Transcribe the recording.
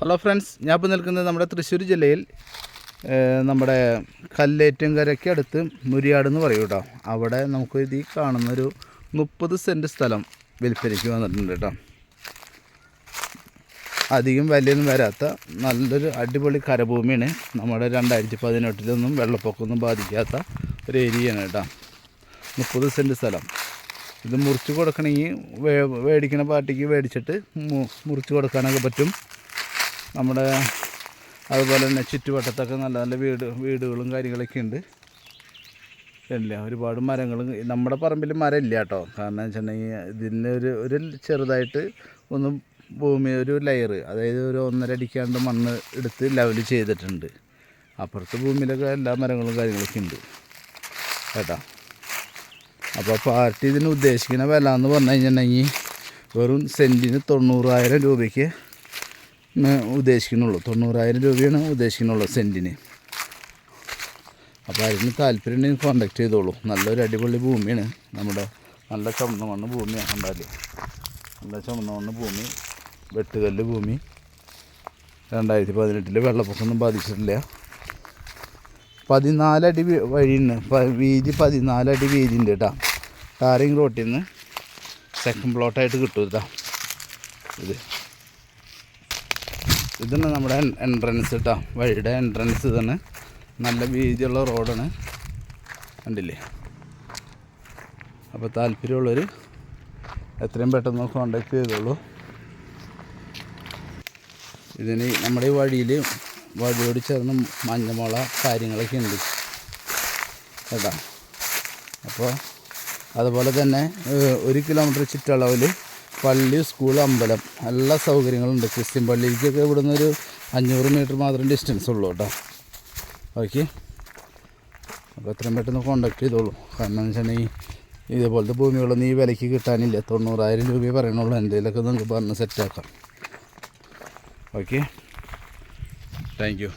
Hello friends, ഞാൻ ഇപ്പോൾ നിൽക്കുന്നത് നമ്മുടെ തൃശ്ശൂർ ജില്ലയിൽ നമ്മുടെ കല്ലേറ്റുംകരയ്ക്ക് അടുത്ത് മുരിയാട് എന്ന് പറയും കേട്ടോ. അവിടെ നമുക്ക് ഇത് കാണുന്നൊരു 30 സെൻറ്റ് സ്ഥലം വിൽപ്പനയ്ക്ക് വന്നിട്ടുണ്ട് കേട്ടോ. അധികം വിലയൊന്നും വരാത്ത നല്ലൊരു അടിപൊളി കരഭൂമിയാണ്. നമ്മുടെ 2018 വെള്ളപ്പൊക്കമൊന്നും ബാധിക്കാത്ത ഒരു ഏരിയയാണ് കേട്ടോ. 30 സെൻറ്റ് സ്ഥലം. ഇത് മുറിച്ച് കൊടുക്കണമെങ്കിൽ മേടിക്കുന്ന പാർട്ടിക്ക് മേടിച്ചിട്ട് മുറിച്ച് കൊടുക്കാനൊക്കെ പറ്റും. നമ്മുടെ അതുപോലെ തന്നെ ചുറ്റുവട്ടത്തൊക്കെ നല്ല നല്ല വീടുകളും കാര്യങ്ങളൊക്കെ ഉണ്ട്. ഇല്ല, ഒരുപാട് മരങ്ങളും നമ്മുടെ പറമ്പിൽ മരം ഇല്ല കേട്ടോ. കാരണം വെച്ചിട്ടുണ്ടെങ്കിൽ ഇതിന് ഒരു ചെറുതായിട്ട് ഒന്ന് ഭൂമി ഒരു ലെയർ, അതായത് ഒരു 1.5 അടിക്കാണ്ട് മണ്ണ് എടുത്ത് ലെവൽ ചെയ്തിട്ടുണ്ട്. അപ്പുറത്തെ ഭൂമിയിലൊക്കെ എല്ലാ മരങ്ങളും കാര്യങ്ങളൊക്കെ ഉണ്ട് കേട്ടോ. അപ്പോൾ പാർട്ടി ഇതിന് ഉദ്ദേശിക്കുന്ന വില എന്ന് പറഞ്ഞു കഴിഞ്ഞിട്ടുണ്ടെങ്കിൽ വെറും സെൻറ്റിന് 90,000 രൂപയ്ക്ക് ഉദ്ദേശിക്കുന്നുള്ളൂ. 90,000 രൂപയാണ് ഉദ്ദേശിക്കുന്നുള്ളൂ സെൻറ്റിന്. അപ്പോൾ അതിന് താല്പര്യം ഉണ്ടെങ്കിൽ കോൺടാക്ട് ചെയ്തോളൂ. നല്ലൊരു അടിപൊളി ഭൂമിയാണ്. നമ്മുടെ നല്ല ചുമന്ന മണ്ണ് ഭൂമിയാണ്. കണ്ടാലേ നല്ല ചുമന്ന മണ്ണ് ഭൂമി, വെട്ടുകല്ല് ഭൂമി. 2018 വെള്ളപ്പൊക്കമൊന്നും ബാധിച്ചിട്ടില്ല. 14 അടി വഴിയുണ്ട്, വീതി 14 അടി വീതി ഉണ്ട് കേട്ടോ. ടാറിങ് റോട്ടിൽ നിന്ന് സെക്കൻഡ് പ്ലോട്ടായിട്ട് കിട്ടും കേട്ടോ. ഇതാണ് നമ്മുടെ എൻട്രൻസ് കേട്ടോ. വഴിയുടെ എൻട്രൻസ് ഇതാണ്. നല്ല വീതിയുള്ള റോഡാണ്, കണ്ടില്ലേ. അപ്പോൾ താല്പര്യമുള്ളവർ എത്രയും പെട്ടെന്ന് കോണ്ടാക്ട് ചെയ്തോളൂ. ഇതിന് നമ്മുടെ ഈ വഴിയോട് ചേർന്ന് മഞ്ഞമുള കാര്യങ്ങളൊക്കെ ഉണ്ട് കേട്ടോ. അപ്പോൾ അതുപോലെ തന്നെ 1 കിലോമീറ്റർ ചുറ്റളവിൽ പള്ളി, സ്കൂൾ, അമ്പലം എല്ലാ സൗകര്യങ്ങളുണ്ട്. ക്രിസ്ത്യൻ പള്ളിയിലേക്കൊക്കെ ഇവിടുന്ന് ഒരു 500 മീറ്റർ മാത്രം ഡിസ്റ്റൻസ് ഉള്ളൂ കേട്ടോ. ഓക്കെ, അപ്പോൾ എത്രയും പെട്ടെന്ന് കോണ്ടാക്ട് ചെയ്തോളൂ. കാരണം എന്ന് വെച്ചിട്ടുണ്ടെങ്കിൽ ഇതേപോലത്തെ ഭൂമികളൊന്നും ഈ വിലയ്ക്ക് കിട്ടാനില്ല. 90,000 രൂപയെ പറയണുള്ളൂ. എന്തെങ്കിലുമൊക്കെ നിങ്ങൾക്ക് പറഞ്ഞ് സെറ്റാക്കാം. Okay, thank U.